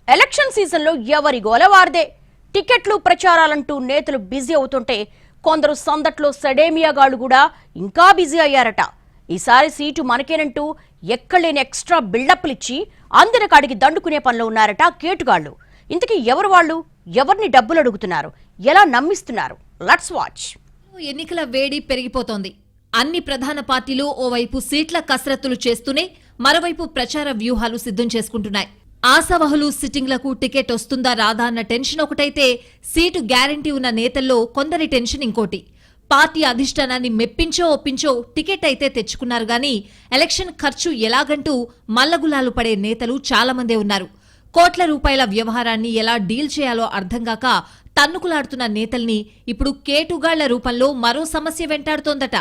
Election సీజన్లో ఎవరి గోలవార్దే. టికెట్లు ప్రచారాలంటూ నేతలు బిజీ అవుతుంటే కొందరు సందట్లో సడేమియాగాళ్లు కూడా ఇంకా బిజీ అయ్యారట. ఈసారి సీటు మనకేనంటూ ఎక్కలేని ఎక్స్ట్రా బిల్డప్లు ఇచ్చి అందిన కాడికి దండుకునే పనిలో ఉన్నారట కేటుగాళ్లు. ఇంతకీ ఎవరు వాళ్ళు? ఎవరిని డబ్బులు అడుగుతున్నారు? ఎలా నమ్మిస్తున్నారు? Let's watch. ఎన్నికల వేడి పెరిగిపోతోంది. అన్ని ప్రధాన పార్టీలు ఓవైపు సీట్ల కసరత్తులు చేస్తూనే మరోవైపు ప్రచార వ్యూహాలు సిద్ధం చేసుకుంటున్నాయి. ఆశావహులు సిట్టింగ్లకు టికెట్ వస్తుందా రాదా అన్న టెన్షన్ ఒకటైతే, సీటు గ్యారంటీ ఉన్న నేతల్లో కొందరి టెన్షన్ ఇంకోటి. పార్టీ అధిష్టానాన్ని మెప్పించో ఒప్పించో టికెట్ అయితే తెచ్చుకున్నారు గానీ ఎలక్షన్ ఖర్చు ఎలాగంటూ మల్లగులాలు పడే నేతలు చాలా మందే ఉన్నారు. కోట్ల రూపాయల వ్యవహారాన్ని ఎలా డీల్ చేయాలో అర్థంగాక తన్నుకులాడుతున్న నేతల్ని ఇప్పుడు కేటుగాళ్ల రూపంలో మరో సమస్య వెంటాడుతోందట.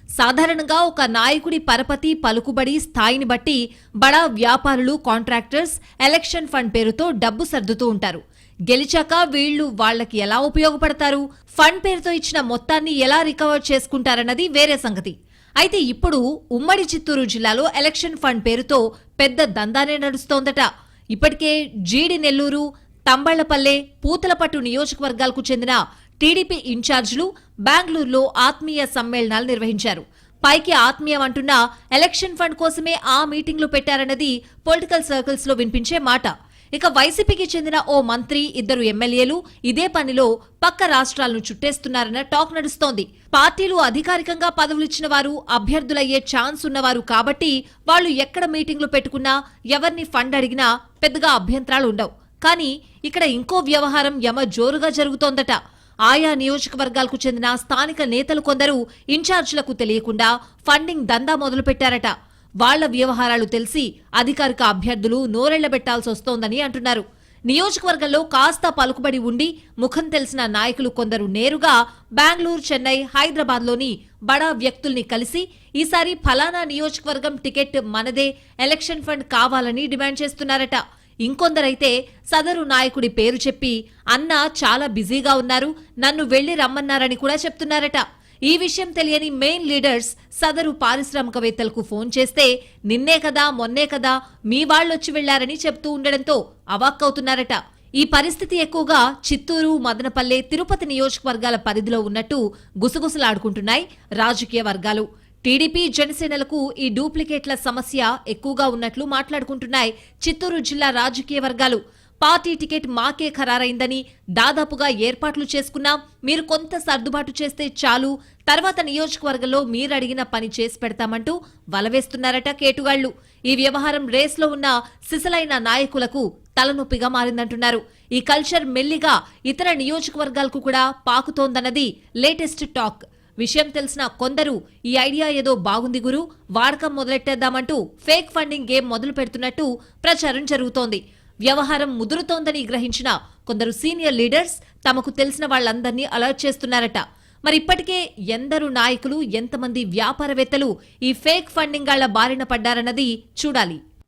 సాధారణంగా ఒక నాయకుడి పరపతి పలుకుబడి స్థాయిని బట్టి బడా వ్యాపారులు కాంట్రాక్టర్స్ ఎలక్షన్ ఫండ్ పేరుతో డబ్బు సర్దుతూ ఉంటారు. గెలిచాక వీళ్లు వాళ్లకి ఎలా ఉపయోగపడతారు, ఫండ్ పేరుతో ఇచ్చిన మొత్తాన్ని ఎలా రికవర్ చేసుకుంటారన్నది వేరే సంగతి. అయితే ఇప్పుడు ఉమ్మడి చిత్తూరు జిల్లాలో ఎలక్షన్ ఫండ్ పేరుతో పెద్ద దందానే నడుస్తోందట. ఇప్పటికే జీడి నెల్లూరు, తంబళ్లపల్లె, పూతలపట్టు నియోజకవర్గాలకు చెందిన టీడీపీ ఇన్ఛార్జీలు బెంగళూరులో ఆత్మీయ సమ్మేళనాలు నిర్వహించారు. పైకి ఆత్మీయం అంటున్నా ఎలక్షన్ ఫండ్ కోసమే ఆ మీటింగ్లు పెట్టారన్నది పొలిటికల్ సర్కిల్స్ లో వినిపించే మాట. ఇక వైసీపీకి చెందిన ఓ మంత్రి, 2 ఎమ్మెల్యేలు ఇదే పనిలో పక్క రాష్ట్రాలను చుట్టేస్తున్నారన్న టాక్ నడుస్తోంది. పార్టీలు అధికారికంగా పదవులిచ్చిన వారు అభ్యర్థులయ్యే ఛాన్స్ ఉన్నవారు కాబట్టి వాళ్లు ఎక్కడ మీటింగ్లు పెట్టుకున్నా ఎవరిని ఫండ్ అడిగినా పెద్దగా అభ్యంతరాలు ఉండవు. కానీ ఇక్కడ ఇంకో వ్యవహారం యమ జోరుగా జరుగుతోందట. ఆయా నియోజకవర్గాలకు చెందిన స్థానిక నేతలు కొందరు ఇన్ఛార్జీలకు తెలియకుండా ఫండింగ్ దందా మొదలుపెట్టారట. వాళ్ల వ్యవహారాలు తెలిసి అధికారిక అభ్యర్థులు నోరెళ్లబెట్టాల్సి వస్తోందని అంటున్నారు. నియోజకవర్గంలో కాస్త పలుకుబడి ఉండి ముఖం తెలిసిన నాయకులు కొందరు నేరుగా బెంగళూరు, చెన్నై, హైదరాబాద్లోని బడా వ్యక్తుల్ని కలిసి ఈసారి ఫలానా నియోజకవర్గం టికెట్ మనదే, ఎలక్షన్ ఫండ్ కావాలని డిమాండ్ చేస్తున్నారట. ఇంకొందరైతే సదరు నాయకుడి పేరు చెప్పి అన్న చాలా బిజీగా ఉన్నారు, నన్ను వెళ్లి రమ్మన్నారని కూడా చెప్తున్నారట. ఈ విషయం తెలియని మెయిన్ లీడర్స్ సదరు పారిశ్రామికవేత్తలకు ఫోన్ చేస్తే నిన్నే కదా మొన్నే కదా మీ వాళ్లొచ్చి వెళ్లారని చెప్తూ ఉండడంతో అవాక్కవుతున్నారట. ఈ పరిస్థితి ఎక్కువగా చిత్తూరు, మదనపల్లె, తిరుపతి నియోజకవర్గాల పరిధిలో ఉన్నట్టు గుసగుసలాడుకుంటున్నాయి రాజకీయ వర్గాలు. టీడీపీ, జనసేనలకు ఈ డూప్లికేట్ల సమస్య ఎక్కువగా ఉన్నట్లు మాట్లాడుకుంటున్నాయి చిత్తూరు జిల్లా రాజకీయ వర్గాలు. పార్టీ టికెట్ మాకే ఖరారైందని, దాదాపుగా ఏర్పాట్లు చేసుకున్నాం, మీరు కొంత సర్దుబాటు చేస్తే చాలు, తర్వాత నియోజకవర్గంలో మీరడిగిన పని చేసి పెడతామంటూ వలవేస్తున్నారట కేటుగాళ్లు. ఈ వ్యవహారం రేస్లో ఉన్న సిసలైన నాయకులకు తలనొప్పిగా మారిందంటున్నారు. ఈ కల్చర్ మెల్లిగా ఇతర నియోజకవర్గాలకు కూడా పాకుతోందన్నది లేటెస్ట్ టాక్. విషయం తెలిసిన కొందరు ఈ ఐడియా ఏదో బాగుంది గురు, వాడకం మొదలెట్టేద్దామంటూ ఫేక్ ఫండింగ్ గేమ్ మొదలు పెడుతున్నట్టు ప్రచారం జరుగుతోంది. వ్యవహారం ముదురుతోందని గ్రహించిన కొందరు సీనియర్ లీడర్స్ తమకు తెలిసిన వాళ్లందర్నీ అలర్ట్ చేస్తున్నారట. మరి ఇప్పటికే ఎందరు నాయకులు, ఎంతమంది వ్యాపారవేత్తలు ఈ ఫేక్ ఫండింగ్ గాళ్ల బారిన పడ్డారన్నది చూడాలి.